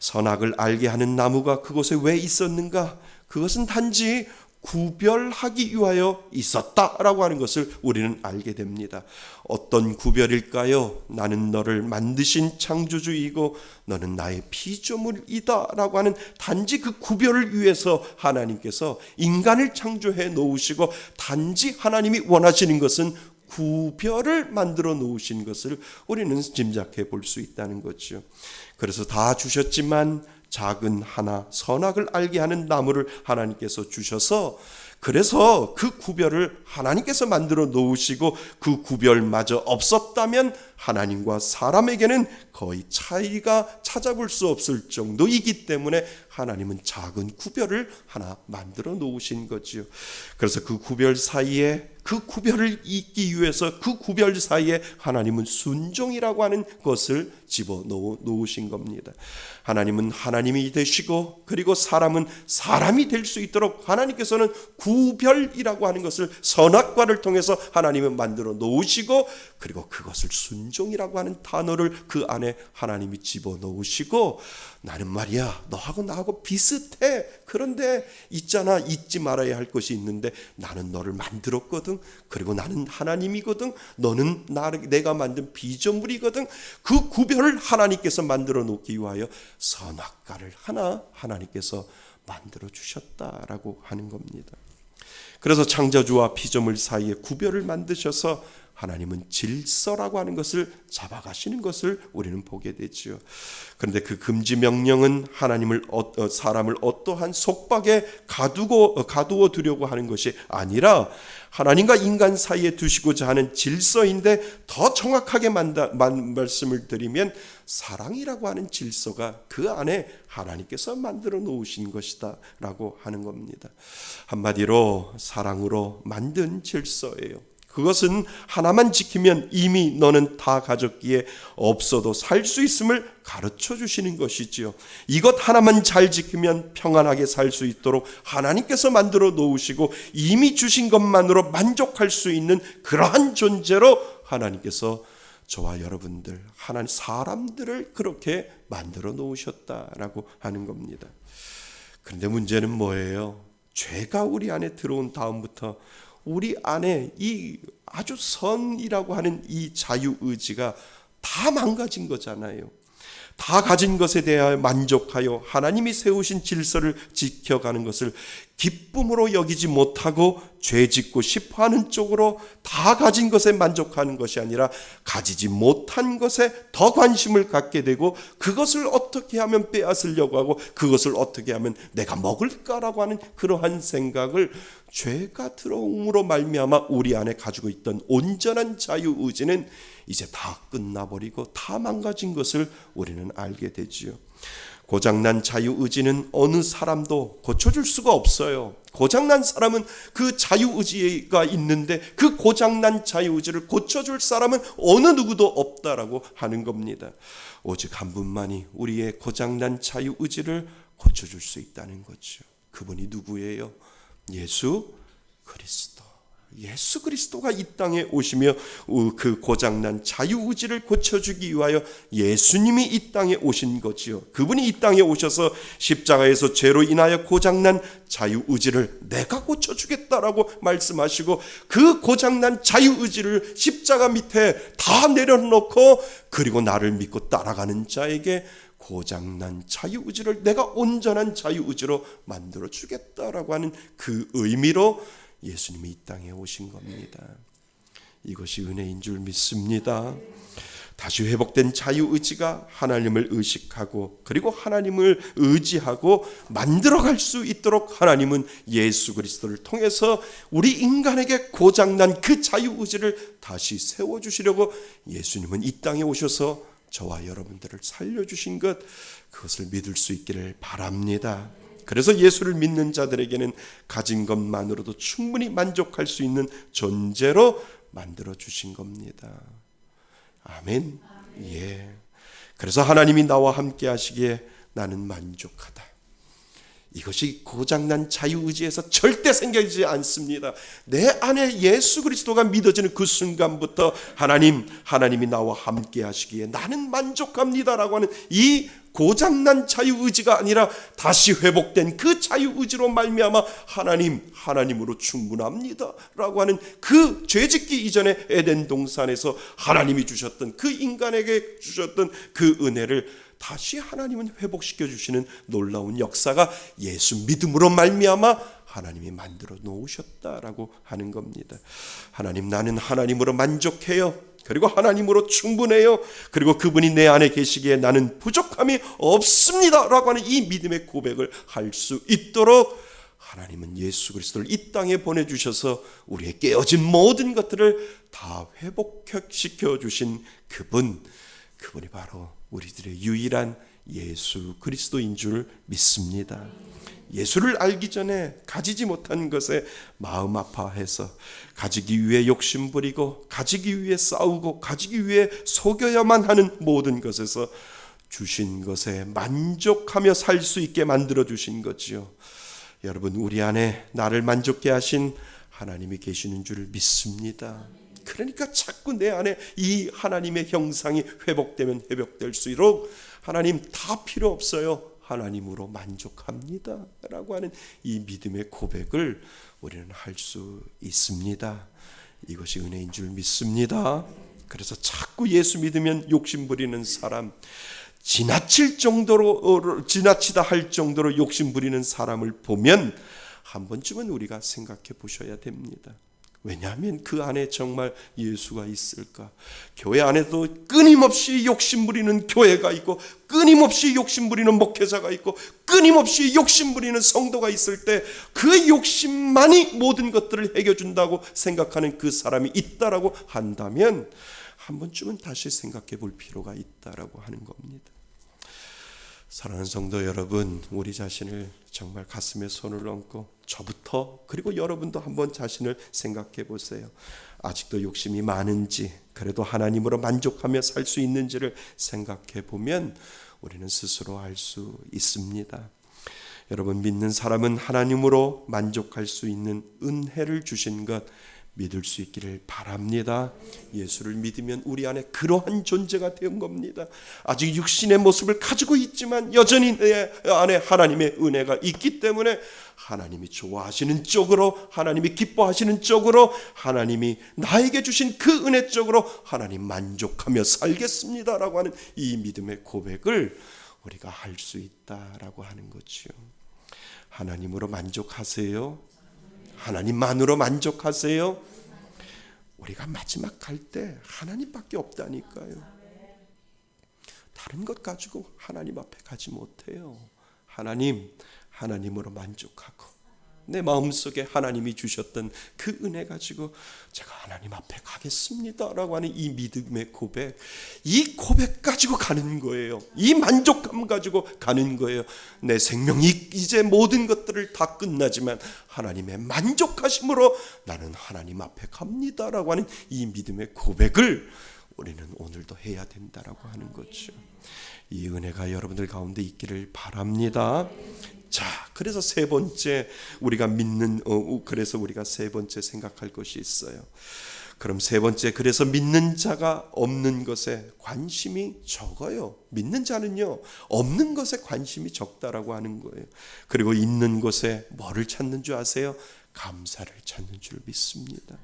선악을 알게 하는 나무가 그곳에 왜 있었는가? 그것은 단지 구별하기 위하여 있었다라고 하는 것을 우리는 알게 됩니다. 어떤 구별일까요? 나는 너를 만드신 창조주이고 너는 나의 피조물이다 라고 하는 단지 그 구별을 위해서 하나님께서 인간을 창조해 놓으시고 단지 하나님이 원하시는 것은 구별을 만들어 놓으신 것을 우리는 짐작해 볼 수 있다는 거죠. 그래서 다 주셨지만 작은 하나 선악을 알게 하는 나무를 하나님께서 주셔서 그래서 그 구별을 하나님께서 만들어 놓으시고 그 구별마저 없었다면 하나님과 사람에게는 거의 차이가 찾아볼 수 없을 정도이기 때문에 하나님은 작은 구별을 하나 만들어 놓으신 거지요. 그래서 그 구별 사이에 그 구별을 잇기 위해서 그 구별 사이에 하나님은 순종이라고 하는 것을 집어넣어 놓으신 겁니다. 하나님은 하나님이 되시고 그리고 사람은 사람이 될 수 있도록 하나님께서는 구별이라고 하는 것을 선악과를 통해서 하나님은 만들어 놓으시고 그리고 그것을 순종이라고 하는 단어를 그 안에 하나님이 집어넣으시고 나는 말이야 너하고 나하고 비슷해. 그런데 있잖아 잊지 말아야 할 것이 있는데 나는 너를 만들었거든. 그리고 나는 하나님이거든. 너는 내가 만든 피조물이거든. 그 구별을 하나님께서 만들어 놓기 위하여 선악과를 하나 하나님께서 만들어 주셨다라고 하는 겁니다. 그래서 창조주와 피조물 사이에 구별을 만드셔서 하나님은 질서라고 하는 것을 잡아가시는 것을 우리는 보게 되지요. 그런데 그 금지 명령은 사람을 어떠한 속박에 가두어 두려고 하는 것이 아니라 하나님과 인간 사이에 두시고자 하는 질서인데, 더 정확하게 말씀을 드리면 사랑이라고 하는 질서가 그 안에 하나님께서 만들어 놓으신 것이다 라고 하는 겁니다. 한마디로 사랑으로 만든 질서예요. 그것은 하나만 지키면 이미 너는 다 가졌기에 없어도 살 수 있음을 가르쳐 주시는 것이지요. 이것 하나만 잘 지키면 평안하게 살 수 있도록 하나님께서 만들어 놓으시고 이미 주신 것만으로 만족할 수 있는 그러한 존재로 하나님께서 저와 여러분들, 하나님 사람들을 그렇게 만들어 놓으셨다라고 하는 겁니다. 그런데 문제는 뭐예요? 죄가 우리 안에 들어온 다음부터 우리 안에 이 아주 선이라고 하는 이 자유의지가 다 망가진 거잖아요. 다 가진 것에 대하여 만족하여 하나님이 세우신 질서를 지켜가는 것을 기쁨으로 여기지 못하고 죄짓고 싶어하는 쪽으로, 다 가진 것에 만족하는 것이 아니라 가지지 못한 것에 더 관심을 갖게 되고, 그것을 어떻게 하면 빼앗으려고 하고 그것을 어떻게 하면 내가 먹을까라고 하는 그러한 생각을, 죄가 들어옴으로 말미암아 우리 안에 가지고 있던 온전한 자유의지는 이제 다 끝나버리고 다 망가진 것을 우리는 알게 되지요. 고장난 자유의지는 어느 사람도 고쳐줄 수가 없어요. 고장난 사람은 그 자유의지가 있는데 그 고장난 자유의지를 고쳐줄 사람은 어느 누구도 없다라고 하는 겁니다. 오직 한 분만이 우리의 고장난 자유의지를 고쳐줄 수 있다는 거죠. 그분이 누구예요? 예수 그리스도. 예수 그리스도가 이 땅에 오시며 그 고장난 자유의지를 고쳐주기 위하여 예수님이 이 땅에 오신 거지요. 그분이 이 땅에 오셔서 십자가에서 죄로 인하여 고장난 자유의지를 내가 고쳐주겠다라고 말씀하시고, 그 고장난 자유의지를 십자가 밑에 다 내려놓고, 그리고 나를 믿고 따라가는 자에게 고장난 자유의지를 내가 온전한 자유의지로 만들어주겠다라고 하는 그 의미로 예수님이 이 땅에 오신 겁니다. 이것이 은혜인 줄 믿습니다. 다시 회복된 자유의지가 하나님을 의식하고 그리고 하나님을 의지하고 만들어갈 수 있도록 하나님은 예수 그리스도를 통해서 우리 인간에게 고장난 그 자유의지를 다시 세워주시려고 예수님은 이 땅에 오셔서 저와 여러분들을 살려주신 것, 그것을 믿을 수 있기를 바랍니다. 그래서 예수를 믿는 자들에게는 가진 것만으로도 충분히 만족할 수 있는 존재로 만들어 주신 겁니다. 아멘. 예. 그래서 하나님이 나와 함께 하시기에 나는 만족하다. 이것이 고장난 자유의지에서 절대 생기지 않습니다. 내 안에 예수 그리스도가 믿어지는 그 순간부터 하나님이 나와 함께 하시기에 나는 만족합니다라고 하는 이 고장난 자유의지가 아니라 다시 회복된 그 자유의지로 말미암아 하나님으로 충분합니다라고 하는 그 죄짓기 이전의 에덴 동산에서 하나님이 주셨던, 그 인간에게 주셨던 그 은혜를 다시 하나님은 회복시켜 주시는 놀라운 역사가 예수 믿음으로 말미암아 하나님이 만들어 놓으셨다라고 하는 겁니다. 하나님, 나는 하나님으로 만족해요. 그리고 하나님으로 충분해요. 그리고 그분이 내 안에 계시기에 나는 부족함이 없습니다라고 하는 이 믿음의 고백을 할 수 있도록 하나님은 예수 그리스도를 이 땅에 보내주셔서 우리의 깨어진 모든 것들을 다 회복시켜 주신 그분이 바로 우리들의 유일한 예수 그리스도인 줄 믿습니다. 예수를 알기 전에 가지지 못한 것에 마음 아파해서 가지기 위해 욕심부리고 가지기 위해 싸우고 가지기 위해 속여야만 하는 모든 것에서 주신 것에 만족하며 살 수 있게 만들어 주신 거지요. 여러분, 우리 안에 나를 만족케 하신 하나님이 계시는 줄 믿습니다. 그러니까 자꾸 내 안에 이 하나님의 형상이 회복되면 회복될수록 하나님 다 필요 없어요. 하나님으로 만족합니다 라고 하는 이 믿음의 고백을 우리는 할 수 있습니다. 이것이 은혜인 줄 믿습니다. 그래서 자꾸 예수 믿으면 욕심 부리는 사람, 지나치다 할 정도로 욕심 부리는 사람을 보면 한 번쯤은 우리가 생각해 보셔야 됩니다. 왜냐하면 그 안에 정말 예수가 있을까? 교회 안에도 끊임없이 욕심부리는 교회가 있고, 끊임없이 욕심부리는 목회자가 있고, 끊임없이 욕심부리는 성도가 있을 때 그 욕심만이 모든 것들을 해결준다고 생각하는 그 사람이 있다라고 한다면 한 번쯤은 다시 생각해 볼 필요가 있다라고 하는 겁니다. 사랑하는 성도 여러분, 우리 자신을 정말 가슴에 손을 얹고 저부터, 그리고 여러분도 한번 자신을 생각해 보세요. 아직도 욕심이 많은지, 그래도 하나님으로 만족하며 살 수 있는지를 생각해 보면 우리는 스스로 알 수 있습니다. 여러분, 믿는 사람은 하나님으로 만족할 수 있는 은혜를 주신 것 믿을 수 있기를 바랍니다. 예수를 믿으면 우리 안에 그러한 존재가 된 겁니다. 아직 육신의 모습을 가지고 있지만 여전히 내 안에 하나님의 은혜가 있기 때문에 하나님이 좋아하시는 쪽으로, 하나님이 기뻐하시는 쪽으로, 하나님이 나에게 주신 그 은혜 쪽으로 하나님 만족하며 살겠습니다라고 하는 이 믿음의 고백을 우리가 할 수 있다라고 하는 거죠. 하나님으로 만족하세요? 하나님만으로 만족하세요? 우리가 마지막 갈 때 하나님밖에 없다니까요. 다른 것 가지고 하나님 앞에 가지 못해요. 하나님으로 만족하고 내 마음속에 하나님이 주셨던 그 은혜 가지고 제가 하나님 앞에 가겠습니다라고 하는 이 믿음의 고백, 이 고백 가지고 가는 거예요. 이 만족감 가지고 가는 거예요. 내 생명이 이제 모든 것들을 다 끝나지만 하나님의 만족하심으로 나는 하나님 앞에 갑니다라고 하는 이 믿음의 고백을 우리는 오늘도 해야 된다라고 하는 거죠. 이 은혜가 여러분들 가운데 있기를 바랍니다. 자, 그래서 세 번째 우리가 믿는 그래서 우리가 세 번째 생각할 것이 있어요. 그럼 세 번째, 그래서 믿는 자가 없는 것에 관심이 적어요. 믿는 자는요, 없는 것에 관심이 적다라고 하는 거예요. 그리고 있는 것에 뭐를 찾는 줄 아세요? 감사를 찾는 줄 믿습니다.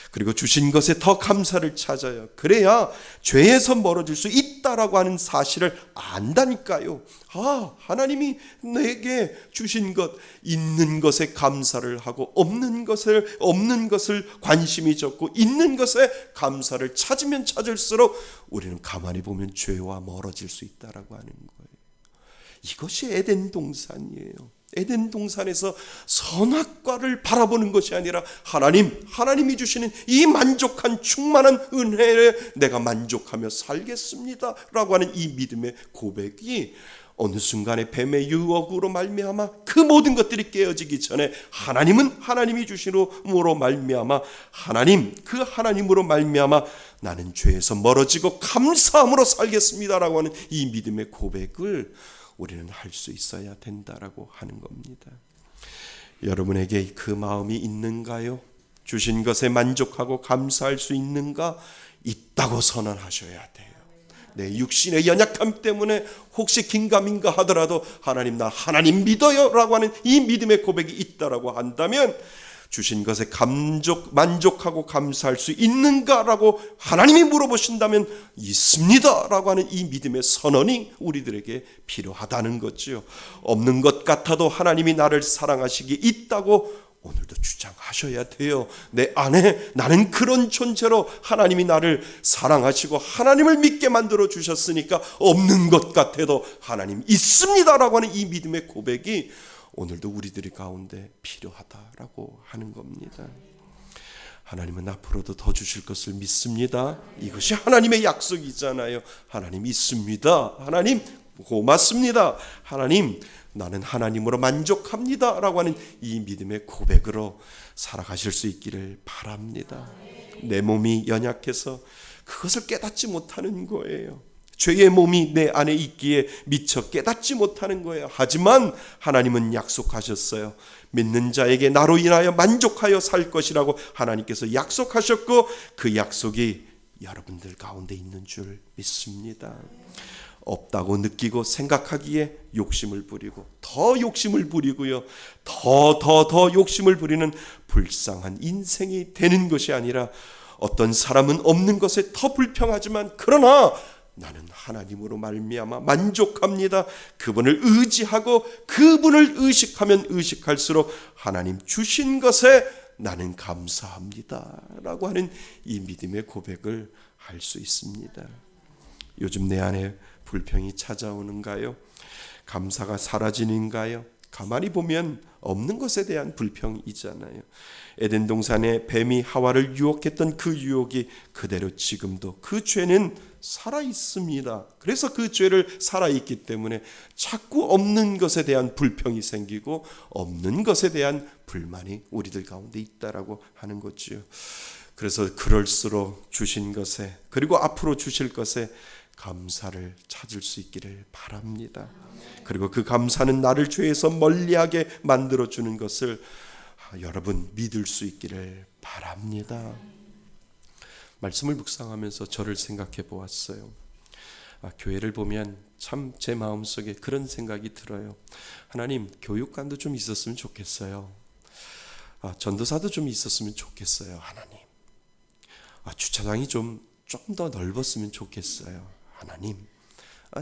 그리고 주신 것에 더 감사를 찾아요. 그래야 죄에서 멀어질 수 있다라고 하는 사실을 안다니까요. 하나님이 내게 주신 것, 있는 것에 감사를 하고 없는 것을 관심이 적고 있는 것에 감사를 찾으면 찾을수록 우리는 가만히 보면 죄와 멀어질 수 있다라고 하는 거예요. 이것이 에덴 동산이에요. 에덴 동산에서 선악과를 바라보는 것이 아니라 하나님이 주시는 이 만족한 충만한 은혜에 내가 만족하며 살겠습니다 라고 하는 이 믿음의 고백이 어느 순간에 뱀의 유혹으로 말미암아 그 모든 것들이 깨어지기 전에 하나님이 주심으로 말미암아 하나님으로 말미암아 나는 죄에서 멀어지고 감사함으로 살겠습니다라고 하는 이 믿음의 고백을 우리는 할 수 있어야 된다라고 하는 겁니다. 여러분에게 그 마음이 있는가요? 주신 것에 만족하고 감사할 수 있는가? 있다고 선언하셔야 돼요. 내 육신의 연약함 때문에 혹시 긴가민가 하더라도 나 하나님 믿어요 라고 하는 이 믿음의 고백이 있다라고 한다면 주신 것에 만족하고 감사할 수 있는가라고 하나님이 물어보신다면 있습니다 라고 하는 이 믿음의 선언이 우리들에게 필요하다는 거죠. 없는 것 같아도 하나님이 나를 사랑하시기에 있다고 오늘도 주장하셔야 돼요. 내 안에 나는 그런 존재로 하나님이 나를 사랑하시고 하나님을 믿게 만들어 주셨으니까 없는 것 같아도 하나님 있습니다라고 하는 이 믿음의 고백이 오늘도 우리들의 가운데 필요하다라고 하는 겁니다. 하나님은 앞으로도 더 주실 것을 믿습니다. 이것이 하나님의 약속이잖아요. 하나님 있습니다. 하나님 고맙습니다. 하나님 나는 하나님으로 만족합니다 라고 하는 이 믿음의 고백으로 살아가실 수 있기를 바랍니다. 내 몸이 연약해서 그것을 깨닫지 못하는 거예요. 죄의 몸이 내 안에 있기에 미처 깨닫지 못하는 거예요. 하지만 하나님은 약속하셨어요. 믿는 자에게 나로 인하여 만족하여 살 것이라고 하나님께서 약속하셨고 그 약속이 여러분들 가운데 있는 줄 믿습니다. 없다고 느끼고 생각하기에 욕심을 부리고 더 욕심을 부리고요. 더 욕심을 부리는 불쌍한 인생이 되는 것이 아니라 어떤 사람은 없는 것에 더 불평하지만 그러나 나는 하나님으로 말미암아 만족합니다. 그분을 의지하고 그분을 의식하면 의식할수록 하나님 주신 것에 나는 감사합니다 라고 하는 이 믿음의 고백을 할 수 있습니다. 요즘 내 안에 불평이 찾아오는가요? 감사가 사라지는가요? 가만히 보면 없는 것에 대한 불평이잖아요. 에덴 동산에 뱀이 하와를 유혹했던 그 유혹이 그대로 지금도 그 죄는 살아 있습니다. 그래서 그 죄를 살아 있기 때문에 자꾸 없는 것에 대한 불평이 생기고 없는 것에 대한 불만이 우리들 가운데 있다라고 하는 거지요. 그래서 그럴수록 주신 것에 그리고 앞으로 주실 것에 감사를 찾을 수 있기를 바랍니다. 그리고 그 감사는 나를 죄에서 멀리하게 만들어주는 것을 여러분 믿을 수 있기를 바랍니다. 말씀을 묵상하면서 저를 생각해 보았어요. 교회를 보면 참 제 마음속에 그런 생각이 들어요. 하나님, 교육관도 좀 있었으면 좋겠어요. 전도사도 좀 있었으면 좋겠어요. 하나님, 주차장이 좀 더 넓었으면 좋겠어요. 하나님,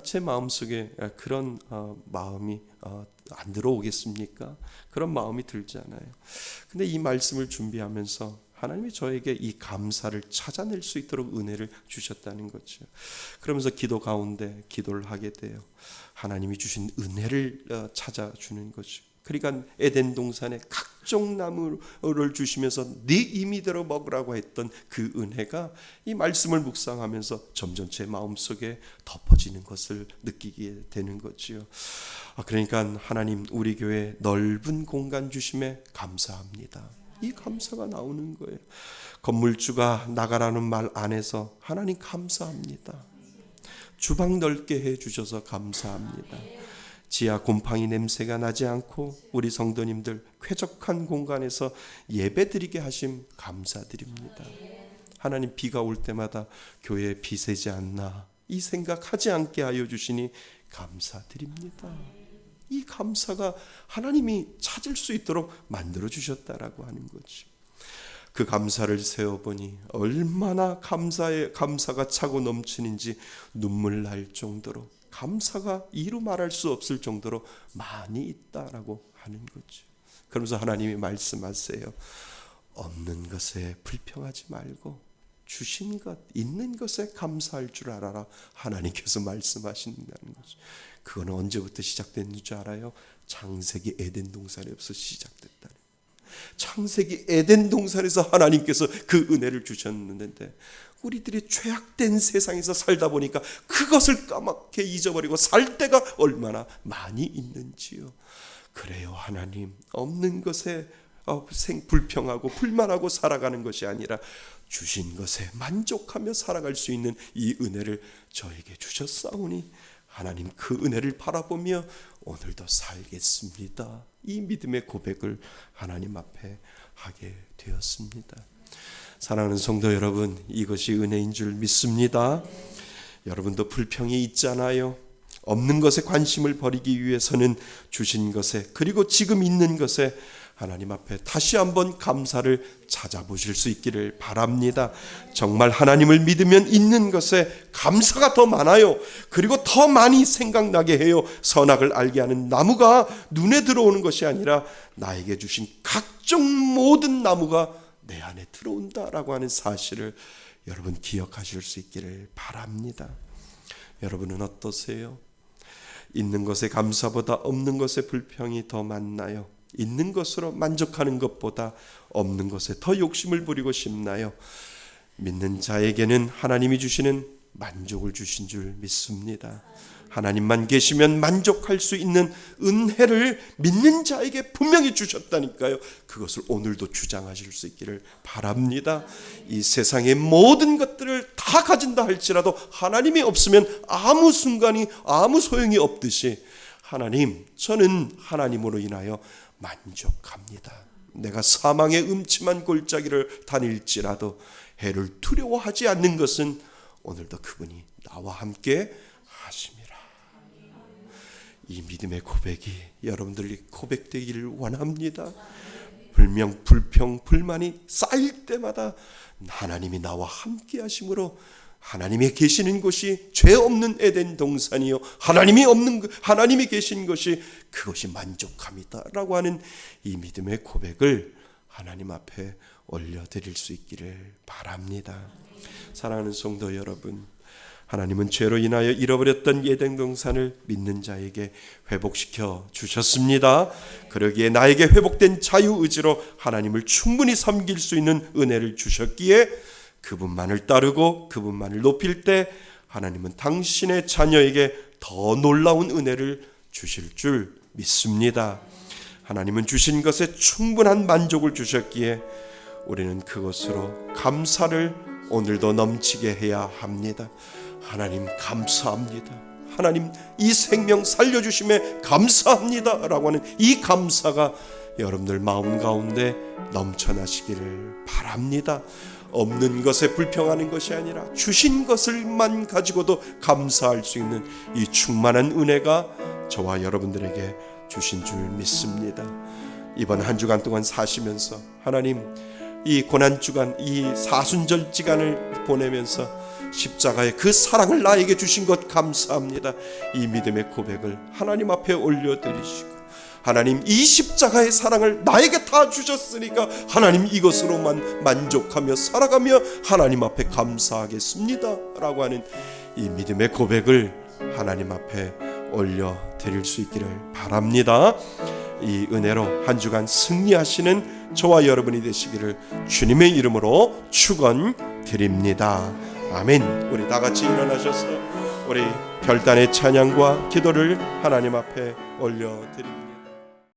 제 마음속에 그런 마음이 안 들어오겠습니까? 그런 마음이 들잖아요. 근데 이 말씀을 준비하면서 하나님이 저에게 이 감사를 찾아낼 수 있도록 은혜를 주셨다는 거죠. 그러면서 기도 가운데 기도를 하게 돼요. 하나님이 주신 은혜를 찾아주는 거죠. 그러니까 에덴 동산에 각종 나무를 주시면서 네 임의대로 먹으라고 했던 그 은혜가 이 말씀을 묵상하면서 점점 제 마음속에 덮어지는 것을 느끼게 되는 거지요. 그러니까 하나님, 우리 교회 넓은 공간 주심에 감사합니다. 이 감사가 나오는 거예요. 건물주가 나가라는 말 안에서 하나님 감사합니다. 주방 넓게 해주셔서 감사합니다. 지하 곰팡이 냄새가 나지 않고 우리 성도님들 쾌적한 공간에서 예배드리게 하심 감사드립니다. 하나님, 비가 올 때마다 교회에 비 새지 않나 이 생각하지 않게 하여 주시니 감사드립니다. 이 감사가 하나님이 찾을 수 있도록 만들어 주셨다라고 하는 거죠. 그 감사를 세어보니 얼마나 감사가 차고 넘치는지 눈물 날 정도로, 감사가 이루 말할 수 없을 정도로 많이 있다라고 하는 거죠. 그러면서 하나님이 말씀하세요. 없는 것에 불평하지 말고 주신 것, 있는 것에 감사할 줄 알아라. 하나님께서 말씀하신다는 거죠. 그거는 언제부터 시작됐는 줄 알아요? 창세기 에덴 동산에서 시작됐다는 거예요. 창세기 에덴 동산에서 하나님께서 그 은혜를 주셨는데 우리들이 죄악된 세상에서 살다 보니까 그것을 까맣게 잊어버리고 살 때가 얼마나 많이 있는지요. 그래요, 하나님, 없는 것에 불평하고 불만하고 살아가는 것이 아니라 주신 것에 만족하며 살아갈 수 있는 이 은혜를 저에게 주셨사오니 하나님, 그 은혜를 바라보며 오늘도 살겠습니다. 이 믿음의 고백을 하나님 앞에 하게 되었습니다. 사랑하는 성도 여러분, 이것이 은혜인 줄 믿습니다. 여러분도 불평이 있잖아요. 없는 것에 관심을 버리기 위해서는 주신 것에, 그리고 지금 있는 것에 하나님 앞에 다시 한번 감사를 찾아보실 수 있기를 바랍니다. 정말 하나님을 믿으면 있는 것에 감사가 더 많아요. 그리고 더 많이 생각나게 해요. 선악을 알게 하는 나무가 눈에 들어오는 것이 아니라 나에게 주신 각종 모든 나무가 내 안에 들어온다라고 하는 사실을 여러분 기억하실 수 있기를 바랍니다. 여러분은 어떠세요? 있는 것에 감사보다 없는 것에 불평이 더 많나요? 있는 것으로 만족하는 것보다 없는 것에 더 욕심을 부리고 싶나요? 믿는 자에게는 하나님이 주시는 만족을 주신 줄 믿습니다. 하나님만 계시면 만족할 수 있는 은혜를 믿는 자에게 분명히 주셨다니까요. 그것을 오늘도 주장하실 수 있기를 바랍니다. 이 세상의 모든 것들을 다 가진다 할지라도 하나님이 없으면 아무 순간이 아무 소용이 없듯이 하나님, 저는 하나님으로 인하여 만족합니다. 내가 사망의 음침한 골짜기를 다닐지라도 해를 두려워하지 않는 것은 오늘도 그분이 나와 함께 하심이라. 이 믿음의 고백이 여러분들이 고백되기를 원합니다. 불평, 불만이 쌓일 때마다 하나님이 나와 함께 하심으로 하나님이 계시는 곳이 죄 없는 에덴 동산이요, 하나님이 계신 것이 그것이 만족함이다라고 하는 이 믿음의 고백을 하나님 앞에 올려드릴 수 있기를 바랍니다. 사랑하는 성도 여러분, 하나님은 죄로 인하여 잃어버렸던 에덴 동산을 믿는 자에게 회복시켜 주셨습니다. 그러기에 나에게 회복된 자유의지로 하나님을 충분히 섬길 수 있는 은혜를 주셨기에 그분만을 따르고 그분만을 높일 때 하나님은 당신의 자녀에게 더 놀라운 은혜를 주실 줄 믿습니다. 하나님은 주신 것에 충분한 만족을 주셨기에 우리는 그것으로 감사를 오늘도 넘치게 해야 합니다. 하나님 감사합니다. 하나님 이 생명 살려주심에 감사합니다 라고 하는 이 감사가 여러분들 마음 가운데 넘쳐나시기를 바랍니다. 없는 것에 불평하는 것이 아니라 주신 것을만 가지고도 감사할 수 있는 이 충만한 은혜가 저와 여러분들에게 주신 줄 믿습니다. 이번 한 주간 동안 사시면서 하나님 이 고난주간, 이 사순절지간을 보내면서 십자가의 그 사랑을 나에게 주신 것 감사합니다. 이 믿음의 고백을 하나님 앞에 올려드리시고, 하나님 이 십자가의 사랑을 나에게 다 주셨으니까 하나님 이것으로만 만족하며 살아가며 하나님 앞에 감사하겠습니다 라고 하는 이 믿음의 고백을 하나님 앞에 올려드릴 수 있기를 바랍니다. 이 은혜로 한 주간 승리하시는 저와 여러분이 되시기를 주님의 이름으로 축원드립니다. 아멘. 우리 다 같이 일어나셔서 우리 별단의 찬양과 기도를 하나님 앞에 올려드립니다.